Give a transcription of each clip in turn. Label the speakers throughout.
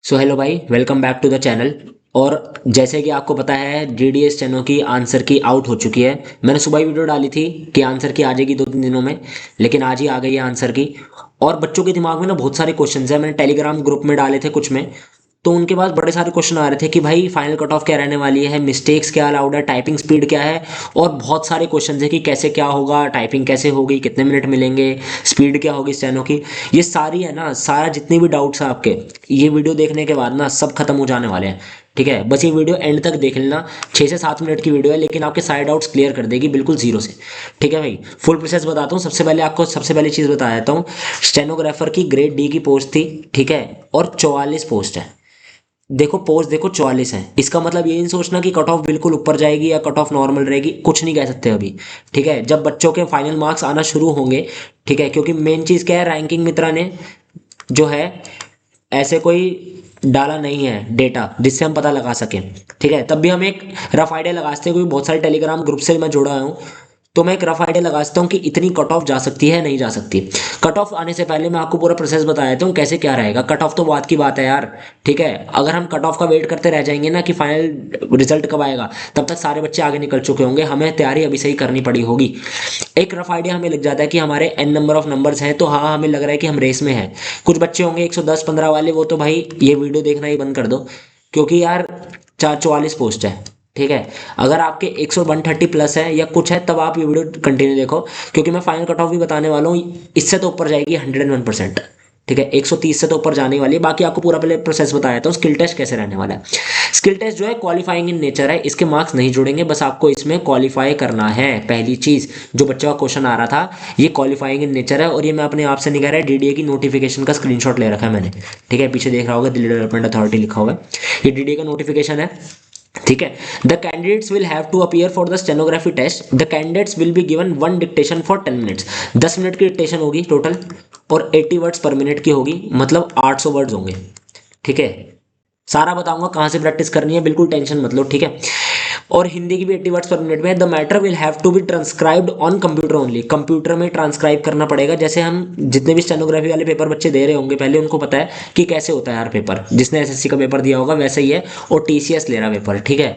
Speaker 1: सो hello भाई, welcome back to the channel. और जैसे कि आपको पता है जीडीएस स्टेनो की आंसर की आउट हो चुकी है। मैंने सुबह ही वीडियो डाली थी कि आंसर की आ जाएगी 2-3 दिनों में, लेकिन आज ही आ गई है आंसर की। और बच्चों के दिमाग में ना बहुत सारे क्वेश्चन हैं, मैंने टेलीग्राम ग्रुप में डाले थे कुछ में। तो उनके पास बड़े सारे क्वेश्चन आ रहे थे कि भाई फाइनल कट ऑफ क्या रहने वाली है, मिस्टेक्स क्या अलाउड है, टाइपिंग स्पीड क्या है। और बहुत सारे क्वेश्चन है कि कैसे क्या होगा, टाइपिंग कैसे होगी, कितने मिनट मिलेंगे, स्पीड क्या होगी स्टेनो की। ये सारी है ना, सारा जितने भी डाउट्स हैं आपके, ये वीडियो देखने के बाद ना सब खत्म हो जाने वाले हैं। ठीक है, बस ये वीडियो एंड तक देख लेना। 6 से 7 मिनट की वीडियो है, लेकिन आपके सारे डाउट्स क्लियर कर देगी बिल्कुल जीरो से। ठीक है भाई, फुल प्रोसेस बताता हूँ। सबसे पहले आपको सबसे पहली चीज़ बता देता हूँ। स्टेनोग्राफर की ग्रेड डी की पोस्ट थी, ठीक है, और 44 पोस्ट है। देखो पोस्ट देखो 44 है, इसका मतलब ये नहीं सोचना कि कट ऑफ बिल्कुल ऊपर जाएगी या कट ऑफ नॉर्मल रहेगी, कुछ नहीं कह सकते अभी। ठीक है, जब बच्चों के फाइनल मार्क्स आना शुरू होंगे, ठीक है, क्योंकि मेन चीज़ क्या है, रैंकिंग मित्रा ने जो है ऐसे कोई डाला नहीं है डेटा जिससे हम पता लगा सकें। ठीक है, तब भी हम एक रफ आइडिया लगा सकते हैं, क्योंकि बहुत सारे टेलीग्राम ग्रुप से मैं जुड़ा हूँ। तो मैं एक रफ आइडिया लगा सकता हूँ कि इतनी कट ऑफ जा सकती है, नहीं जा सकती। कट ऑफ आने से पहले मैं आपको पूरा प्रोसेस बता देता हूँ कैसे क्या रहेगा। कट ऑफ तो बात की बात है यार। ठीक है, अगर हम कट ऑफ का वेट करते रह जाएंगे ना कि फाइनल रिजल्ट कब आएगा, तब तक सारे बच्चे आगे निकल चुके होंगे, हमें तैयारी अभी से ही करनी पड़ी होगी। एक रफ आइडिया हमें लग जाता है कि हमारे एन नंबर ऑफ नंबर्स हैं, तो हाँ हमें लग रहा है कि हम रेस में हैं। कुछ बच्चे होंगे 110-15 वाले, वो तो भाई ये वीडियो देखना ही बंद कर दो, क्योंकि यार 44 पोस्ट है। ठीक है, अगर आपके 130 प्लस है या कुछ है, तब आप ये वीडियो कंटिन्यू देखो, क्योंकि मैं फाइनल कट ऑफ भी बताने वाला हूँ। इससे तो ऊपर जाएगी 101%। ठीक है, 130 से तो ऊपर जाने वाली है। बाकी आपको पूरा पहले प्रोसेस बताया था, स्किल टेस्ट कैसे रहने वाला है। स्किल टेस्ट जो है क्वालिफाइंग इन नेचर है, इसके मार्क्स नहीं जुड़ेंगे, बस आपको इसमें क्वालिफाई करना है। पहली चीज, जो बच्चों का क्वेश्चन आ रहा था, ये क्वालिफाइंग इन नेचर है। और ये मैं अपने आप से नहीं कह रहा है, डीडीए की नोटिफिकेशन का स्क्रीनशॉट ले रखा है मैंने। ठीक है, पीछे देख रहा होगा दिल्ली डेवलपमेंट अथॉरिटी लिखा हुआ है, ये डीडीए का नोटिफिकेशन है। ठीक है, the candidates will have to appear for the stenography test. The candidates will be given one dictation for 10 minutes. 10 minute की डिक्टेशन होगी टोटल, और 80 वर्ड्स पर मिनट की होगी, मतलब 800 वर्ड्स होंगे। ठीक है, सारा बताऊंगा कहाँ से प्रैक्टिस करनी है, बिल्कुल टेंशन मत लो। ठीक है, और हिंदी की भी 80 वर्ड्स पर मिनट में। The matter will have to be transcribed on computer only. Computer में ट्रांसक्राइब करना पड़ेगा। जैसे हम जितने भी स्टेनोग्राफी वाले पेपर बच्चे दे रहे होंगे, पहले उनको पता है कि कैसे होता है यार पेपर, जिसने एसएससी का पेपर दिया होगा वैसे ही है, और टीसीएस ले रहा पेपर। ठीक है,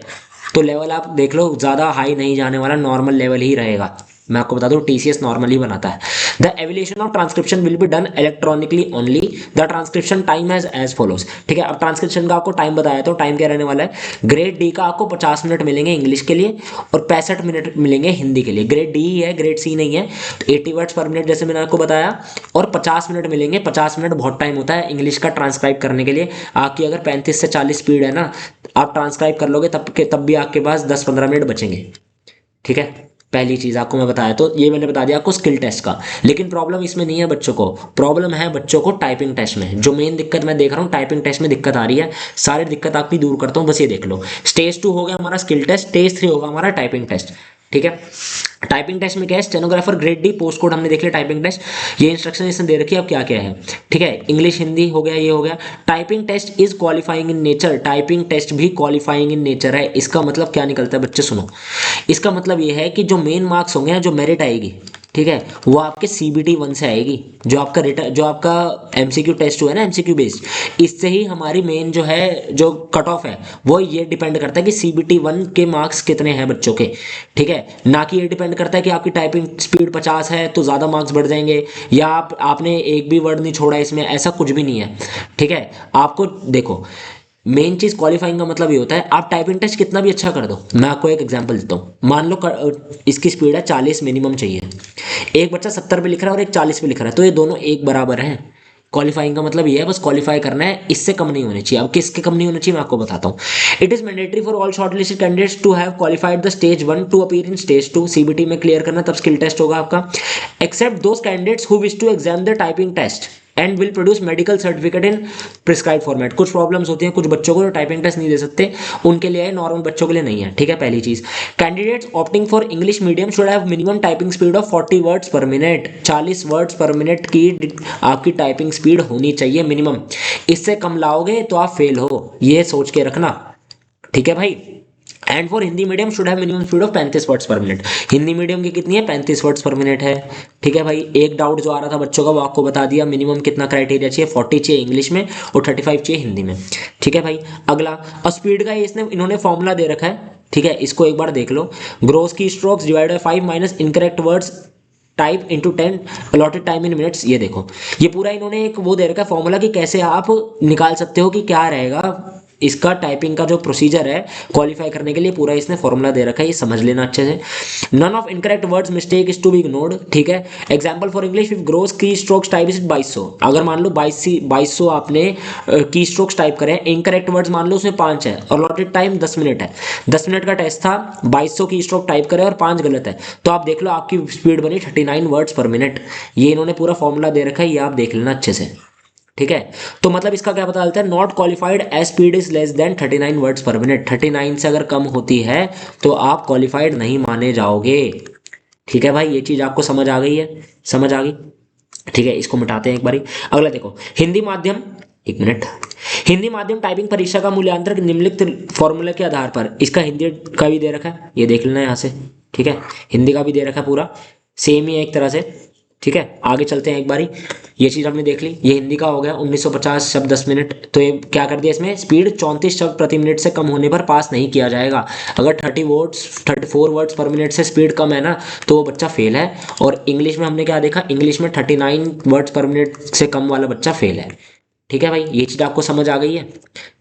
Speaker 1: तो लेवल आप देख लो, ज़्यादा हाई नहीं जाने वाला, नॉर्मल लेवल ही रहेगा। मैं आपको बता दूं टीसीएस नॉर्मल ही बनाता है। The evaluation of transcription will be done electronically only. The transcription time as follows. ठीक है, अब ट्रांसक्रिप्शन का आपको टाइम बताया, तो टाइम क्या रहने वाला है। ग्रेड डी का आपको 50 मिनट मिलेंगे इंग्लिश के लिए, और 65 मिनट मिलेंगे हिंदी के लिए। ग्रेड डी ही है, ग्रेड सी नहीं है। तो 80 वर्ड्स पर मिनट जैसे मैंने आपको बताया, और 50 मिनट मिलेंगे। 50 मिनट बहुत टाइम होता है इंग्लिश का ट्रांसक्राइब करने के लिए। आपकी अगर 35 से 40 स्पीड है ना, आप ट्रांसक्राइब कर लोगे तब भी आपके पास 10-15 मिनट बचेंगे। ठीक है, पहली चीज आपको मैं बताया, तो ये मैंने बता दिया आपको स्किल टेस्ट का। लेकिन प्रॉब्लम इसमें नहीं है बच्चों को, प्रॉब्लम है बच्चों को टाइपिंग टेस्ट में। जो मेन दिक्कत मैं देख रहा हूँ, टाइपिंग टेस्ट में दिक्कत आ रही है। सारी दिक्कत आपकी दूर करता हूँ, बस ये देख लो। स्टेज 2 हो गया हमारा स्किल टेस्ट, स्टेज 3 होगा हमारा टाइपिंग टेस्ट। ठीक है, टाइपिंग टेस्ट में क्या है, stenographer grade D post code हमने देख लिया। टाइपिंग टेस्ट ये इंस्ट्रक्शन इसने दे रखी है, अब क्या क्या है। ठीक है, इंग्लिश हिंदी हो गया, ये हो गया। Typing test is qualifying in nature. Typing test भी क्वालिफाइंग इन नेचर है। इसका मतलब क्या निकलता है बच्चे, सुनो। इसका मतलब ये है कि जो मेन मार्क्स होंगे ना, जो मेरिट आएगी, ठीक है, वो आपके सीबीटी 1 से आएगी। जो आपका जो आपका एमसीक्यू टेस्ट हुआ है ना, एमसीक्यू बेस्ड, इससे ही हमारी मेन जो है, जो कट ऑफ है, वो ये डिपेंड करता है कि सीबीटी 1 के मार्क्स कितने हैं बच्चों के। ठीक है, ना कि ये डिपेंड करता है कि आपकी टाइपिंग स्पीड 50 है तो ज़्यादा मार्क्स बढ़ जाएंगे, या आपने एक भी वर्ड नहीं छोड़ा इसमें, ऐसा कुछ भी नहीं है। ठीक है, आपको देखो, मेन चीज क्वालिफाइंग का मतलब ये होता है, आप टाइपिंग टेस्ट कितना भी अच्छा कर दो। मैं आपको एक एग्जांपल देता हूँ, मान लो इसकी स्पीड है 40 मिनिमम चाहिए, एक बच्चा 70 पे लिख रहा है और एक 40 पे लिख रहा है, तो ये दोनों एक बराबर हैं। क्वालिफाइंग का मतलब ये है, बस क्वालिफाई करना है, इससे कम नहीं होनी चाहिए। अब किसके कम नहीं होना चाहिए मैं आपको बताता हूँ। It is mandatory for all shortlisted candidates to have qualified the stage 1 to appear in stage 2। CBT में क्लियर करना, तब स्किल टेस्ट होगा आपका। Except those candidates who wish to exam the typing test and will produce medical certificate in prescribe format. कुछ problems होती हैं कुछ बच्चों को, जो टाइपिंग टेस्ट नहीं दे सकते, उनके लिए है, नॉर्मल बच्चों के लिए नहीं है। ठीक है, पहली चीज, candidates opting for English medium should have minimum typing speed of 40 words per minute. 40 words per minute की आपकी टाइपिंग स्पीड होनी चाहिए मिनिमम। इससे कम लाओगे तो आप फेल हो, ये सोच के रखना। ठीक है भाई, and for Hindi medium should have minimum speed of 35 words per minute. Hindi medium की कितनी है? 35 वर्ड्स पर मिनट है। ठीक है भाई, एक डाउट जो आ रहा था बच्चों का वो आपको बता दिया। मिनिमम कितना क्राइटेरिया चाहिए? 40 चाहिए इंग्लिश में और 35 चाहिए हिंदी में। ठीक है भाई, अगला और स्पीड का इन्होंने फॉर्मूला दे रखा है। ठीक है, इसको एक बार देख लो। Gross key strokes divide by 5 minus incorrect words type into 10 allotted time in minutes. ये देखो, ये पूरा इन्होंने एक वो दे रखा है फॉर्मूला कि कैसे आप निकाल सकते हो कि क्या रहेगा इसका टाइपिंग का जो प्रोसीजर है क्वालिफाई करने के लिए, पूरा इसने फॉर्मूला दे रखा है, ये समझ लेना अच्छे से। None of incorrect words mistake is to be ignored. ठीक है, example for English, if gross key strokes type is 2200, अगर मान लो 2200 आपने की स्ट्रोक्स टाइप करें, इनकरेक्ट वर्ड्स मान लो उसमें 5 है और अलॉटेड टाइम 10 मिनट है। 10 मिनट का टेस्ट था, 2200 की स्ट्रोक टाइप करें और 5 गलत है, तो आप देख लो आपकी स्पीड बनी 39 वर्ड्स पर मिनट। ये इन्होंने पूरा फॉर्मूला दे रखा है, ये आप देख लेना अच्छे से। ठीक है, तो मतलब इसका क्या पता चलता है? Not qualified as speed is less than 39 words per minute. 39 से अगर कम होती है तो आप क्वालिफाइड नहीं माने जाओगे। ठीक है भाई, ये चीज आपको समझ आ गई है? समझ आ गई? ठीक है, इसको मिटाते हैं एक बारी। अगला देखो, हिंदी माध्यम, एक मिनट। हिंदी माध्यम टाइपिंग परीक्षा का मूल्यांकन निम्नलिखित फॉर्मूले के आधार पर, इसका हिंदी का भी दे रखा है, ये देख लेना यहाँ से। ठीक है, हिंदी का भी दे रखा है, पूरा सेम ही है एक तरह से। ठीक है, आगे चलते हैं एक बारी। ये चीज हमने देख ली, ये हिंदी का हो गया 1950 शब्द 10 मिनट। तो ये क्या कर दिया इसमें? स्पीड 34 शब्द प्रति मिनट से कम होने पर पास नहीं किया जाएगा। अगर 34 वर्ड्स पर मिनट से स्पीड कम है ना तो वो बच्चा फेल है। और इंग्लिश में हमने क्या देखा? इंग्लिश में 39 वर्ड्स पर मिनट से कम वाला बच्चा फेल है। ठीक है भाई, ये चीज आपको समझ आ गई है?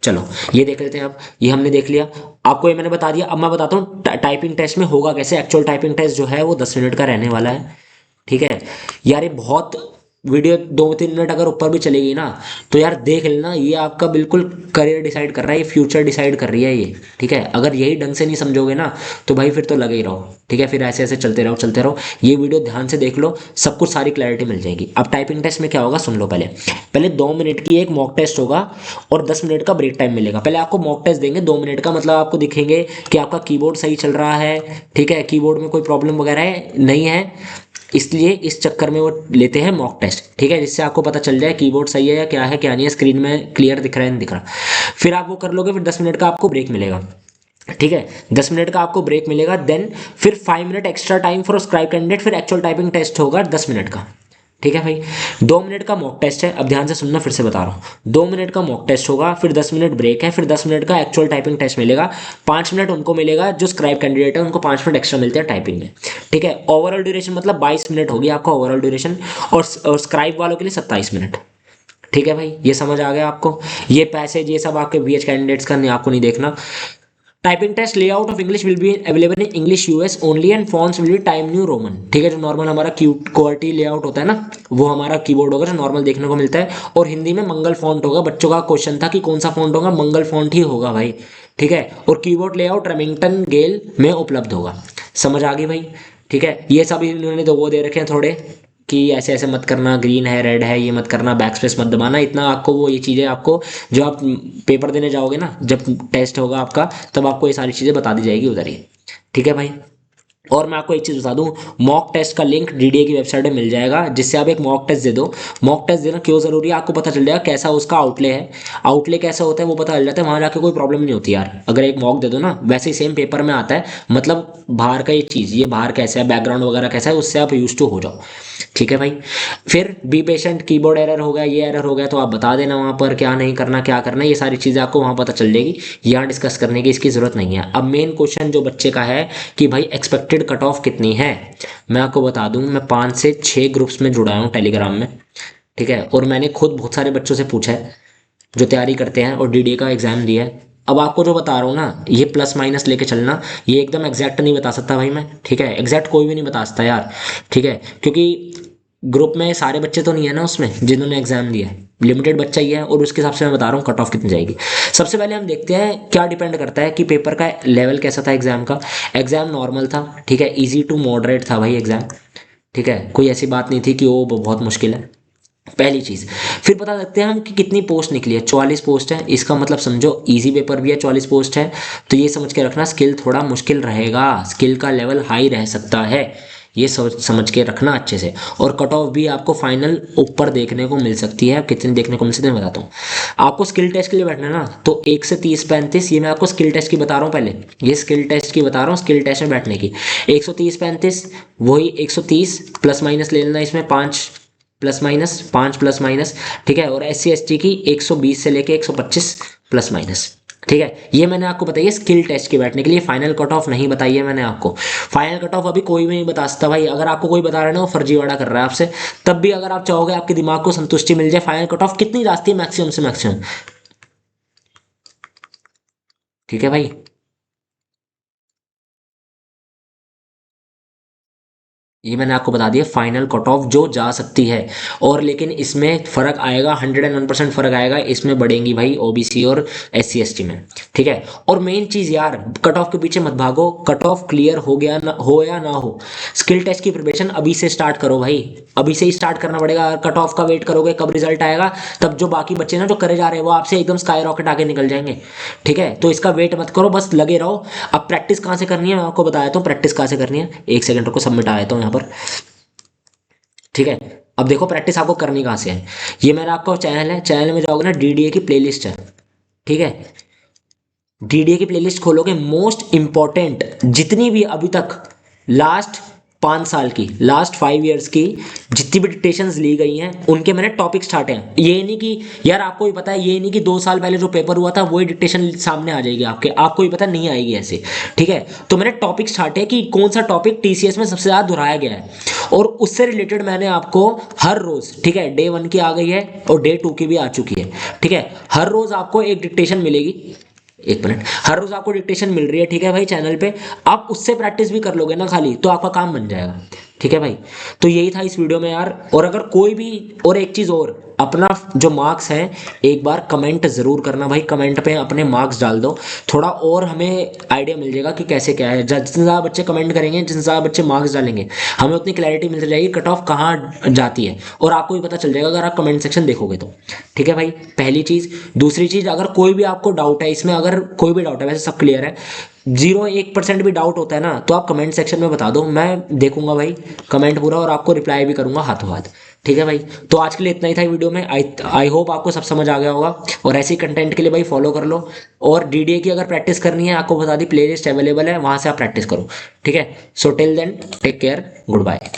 Speaker 1: चलो ये देख लेते हैं अब। ये हमने देख लिया, आपको ये मैंने बता दिया। अब मैं बताता हूँ टाइपिंग टेस्ट में होगा कैसे। एक्चुअल टाइपिंग टेस्ट जो है वो 10 मिनट का रहने वाला है। ठीक है यार, ये बहुत वीडियो 2-3 मिनट अगर ऊपर भी चलेगी ना तो यार देख लेना, ये आपका बिल्कुल करियर डिसाइड कर रहा है, ये फ्यूचर डिसाइड कर रही है ये। ठीक है, अगर यही ढंग से नहीं समझोगे ना तो भाई फिर तो लगे ही रहो। ठीक है, फिर ऐसे ऐसे चलते रहो चलते रहो। ये वीडियो ध्यान से देख लो, सब कुछ सारी क्लैरिटी मिल जाएगी। अब टाइपिंग टेस्ट में क्या होगा सुन लो। पहले पहले 2 मिनट की एक मॉक टेस्ट होगा और 10 मिनट का ब्रेक टाइम मिलेगा। पहले आपको मॉक टेस्ट देंगे 2 मिनट का, मतलब आपको दिखेंगे कि आपका कीबोर्ड सही चल रहा है। ठीक है, कीबोर्ड में कोई प्रॉब्लम वगैरह है नहीं है, इसलिए इस चक्कर में वो लेते हैं मॉक टेस्ट। ठीक है, जिससे आपको पता चल जाए कीबोर्ड सही है या क्या है क्या नहीं है, स्क्रीन में क्लियर दिख रहा है नहीं दिख रहा। फिर आप वो कर लोगे, फिर 10 मिनट का आपको ब्रेक मिलेगा। ठीक है, 10 मिनट का आपको ब्रेक मिलेगा। देन फिर 5 minute extra time for scribe candidate, फिर एक्चुअल टाइपिंग टेस्ट होगा 10 मिनट का। ठीक है भाई, 2 मिनट का मॉक टेस्ट है। अब ध्यान से सुनना, फिर से बता रहा हूँ। 2 मिनट का मॉक टेस्ट होगा, फिर 10 मिनट ब्रेक है, फिर 10 मिनट का एक्चुअल टाइपिंग टेस्ट मिलेगा। 5 मिनट उनको मिलेगा जो स्क्राइब कैंडिडेट है, उनको 5 मिनट एक्स्ट्रा मिलते हैं टाइपिंग में। ठीक है, ओवरऑल ड्यूरेशन मतलब 22 मिनट होगी आपका ओवरऑल ड्यूरेशन, और स्क्राइब वालों के लिए 27 मिनट। ठीक है भाई, ये समझ आ गया आपको? ये पैसेज ये सब आपके बीएच कैंडिडेट्स का नहीं, आपको नहीं देखना। Typing test layout of English will be available in English US only and fonts will be time new roman. ठीक है, जो नॉर्मल हमारा क्वालिटी लेआउट होता है ना, वो हमारा कीबोर्ड होगा जो नॉर्मल देखने को मिलता है, और हिंदी में मंगल फॉन्ट होगा। बच्चों का क्वेश्चन था कि कौन सा फॉन्ट होगा, मंगल फॉन्ट ही होगा भाई। ठीक है, और कीबोर्ड लेआउट रेमिंगटन गेल में उपलब्ध होगा। समझ आ गई भाई? ठीक है, ये सब इन्होंने तो वो दे रखे हैं थोड़े कि ऐसे ऐसे मत करना, ग्रीन है रेड है ये मत करना, बैक स्पेस मत दबाना, इतना आपको वो ये चीज़ें आपको जो आप पेपर देने जाओगे ना, जब टेस्ट होगा आपका, तब आपको ये सारी चीज़ें बता दी जाएगी उधर ही। ठीक है भाई, और मैं आपको एक चीज़ बता दूं, मॉक टेस्ट का लिंक डीडीए की वेबसाइट में मिल जाएगा, जिससे आप एक मॉक टेस्ट दे दो। मॉक टेस्ट देना क्यों ज़रूरी है, आपको पता चल जाएगा कैसा उसका आउटले है, आउटले कैसा होता है वो पता चल जाता है, वहाँ जाके कोई प्रॉब्लम नहीं होती यार। अगर एक मॉक दे दो ना, वैसे ही सेम पेपर में आता है, मतलब बाहर का ये चीज़, ये बाहर कैसा है, बैकग्राउंड वगैरह कैसा है, उससे आप यूज टू हो जाओ। ठीक है भाई, फिर बी पेशेंट, कीबोर्ड एरर हो गया, ये एरर हो गया, तो आप बता देना वहाँ पर क्या नहीं करना क्या करना, ये सारी चीज़ें आपको वहाँ पता चल जाएगी। यहाँ डिस्कस करने की इसकी ज़रूरत नहीं है। अब मेन क्वेश्चन जो बच्चे का है कि भाई एक्सपेक्टेड कट ऑफ कितनी है, मैं आपको बता दूं, मैं 5 से 6 ग्रुप्स में जुड़ा हूँ टेलीग्राम में। ठीक है, और मैंने खुद बहुत सारे बच्चों से पूछा है जो तैयारी करते हैं और डीडीए का एग्जाम दिया है। अब आपको जो बता रहा हूँ ना, ये प्लस माइनस लेके चलना, ये एकदम एग्जैक्ट नहीं बता सकता भाई मैं। ठीक है, एग्जैक्ट कोई भी नहीं बता सकता यार। ठीक है, क्योंकि ग्रुप में सारे बच्चे तो नहीं है ना उसमें जिन्होंने एग्जाम दिया है, लिमिटेड बच्चा ही है, और उसके हिसाब से मैं बता रहा हूँ कट ऑफ कितनी जाएगी। सबसे पहले हम देखते हैं क्या डिपेंड करता है कि पेपर का लेवल कैसा था एग्जाम का। एग्जाम नॉर्मल था, ठीक है, इजी टू मॉडरेट था भाई एग्जाम। ठीक है, कोई ऐसी बात नहीं थी कि वो बहुत मुश्किल है, पहली चीज़। फिर पता लगते हैं हम कि कितनी पोस्ट निकली है, 44 पोस्ट है, इसका मतलब समझो इजी पेपर भी है, 44 पोस्ट है, तो ये समझ के रखना स्किल थोड़ा मुश्किल रहेगा, स्किल का लेवल हाई रह सकता है। ये समझ के रखना अच्छे से। और कट ऑफ भी आपको फाइनल ऊपर देखने को मिल सकती है, कितनी देखने को मिल सकती है मैं बताता हूँ आपको। स्किल टेस्ट के लिए बैठना है ना, तो 1 से 30 35, ये मैं आपको स्किल टेस्ट की बता रहा हूँ पहले, ये स्किल टेस्ट की बता रहा हूँ, स्किल टेस्ट में बैठने की 130 35, वही 130 प्लस माइनस ले लेना इसमें 5 प्लस माइनस 5 प्लस माइनस, ठीक है। और SC ST की 120 से लेके 125 प्लस माइनस, ठीक है। ये मैंने आपको बताइए स्किल टेस्ट के बैठने के लिए, फाइनल कट ऑफ नहीं बताई है मैंने आपको। फाइनल कट ऑफ अभी कोई भी नहीं बता सकता भाई, अगर आपको कोई बता रहा है ना वो फर्जीवाड़ा कर रहा है आपसे। तब भी अगर आप चाहोगे आपके दिमाग को संतुष्टि मिल जाए, फाइनल कट ऑफ कितनी जाती है मैक्सिमम से मैक्सिमम, ठीक है भाई। ये मैंने आपको बता दिया फाइनल कट ऑफ जो जा सकती है। और लेकिन इसमें फर्क आएगा, 101% फर्क आएगा, इसमें बढ़ेंगी भाई OBC और SC ST में, ठीक है। और मेन चीज यार, कट ऑफ के पीछे मत भागो, कट ऑफ क्लियर हो गया ना हो या ना हो, स्किल टेस्ट की प्रिपरेशन अभी से स्टार्ट करो भाई, अभी से ही स्टार्ट करना पड़ेगा। अगर कट ऑफ का वेट करोगे कब रिजल्ट आएगा, तब जो बाकी बच्चे ना जो करे जा रहे हैं वो आपसे एकदम स्काई रॉकेट आगे निकल जाएंगे, ठीक है। तो इसका वेट मत करो, बस लगे रहो। अब प्रैक्टिस कहाँ से करनी है मैं आपको बताया, तो प्रैक्टिस कहाँ से करनी है, 1 सेकंड को सबमिट आया तो यहाँ पर, ठीक है। अब देखो प्रैक्टिस आपको करनी कहाँ से है, ये मेरा आपका चैनल है, चैनल में जाओगे ना DDA की प्लेलिस्ट है, ठीक है। DDA की प्लेलिस्ट खोलोगे, मोस्ट इंपॉर्टेंट जितनी भी अभी तक लास्ट 5 साल की, लास्ट 5 ईयर्स की जितनी भी डिक्टेशंस ली गई हैं उनके मैंने टॉपिक स्टार्ट हैं। ये नहीं कि यार आपको भी पता है, ये नहीं कि 2 साल पहले जो पेपर हुआ था वही डिक्टेशन सामने आ जाएगी आपके, आपको भी पता नहीं आएगी ऐसे, ठीक है। तो मैंने टॉपिक स्टार्ट है कि कौन सा टॉपिक TCS में सबसे ज़्यादा दोहराया गया है, और उससे रिलेटेड मैंने आपको हर रोज़, ठीक है, डे 1 की आ गई है और डे 2 की भी आ चुकी है, ठीक है। हर रोज़ आपको एक डिक्टेशन मिलेगी, 1 मिनट, हर रोज आपको डिक्टेशन मिल रही है, ठीक है भाई, चैनल पे। आप उससे प्रैक्टिस भी कर लोगे ना खाली, तो आपका काम बन जाएगा, ठीक है भाई। तो यही था इस वीडियो में यार। और अगर कोई भी, और एक चीज़ और, अपना जो मार्क्स है एक बार कमेंट ज़रूर करना भाई, कमेंट पे अपने मार्क्स डाल दो, थोड़ा और हमें आइडिया मिल जाएगा कि कैसे क्या है। जितने ज़्यादा बच्चे कमेंट करेंगे, जितने ज़्यादा बच्चे मार्क्स डालेंगे, हमें उतनी क्लैरिटी मिल जाएगी कट ऑफ कहाँ जाती है, और आपको भी पता चल जाएगा अगर आप कमेंट सेक्शन देखोगे तो, ठीक है भाई। पहली चीज़। दूसरी चीज़, अगर कोई भी आपको डाउट है इसमें, अगर कोई भी डाउट है, वैसे सब क्लियर है, 0 1% भी डाउट होता है ना, तो आप कमेंट सेक्शन में बता दो, मैं देखूंगा भाई कमेंट पूरा, और आपको रिप्लाई भी करूंगा हाथों हाथ, ठीक है भाई। तो आज के लिए इतना ही था वीडियो में। आई होप आपको सब समझ आ गया होगा, और ऐसी कंटेंट के लिए भाई फॉलो कर लो। और DDA की अगर प्रैक्टिस करनी है, आपको बता दी प्लेलिस्ट अवेलेबल है, वहां से आप प्रैक्टिस करो, ठीक है। So till then take care, good bye.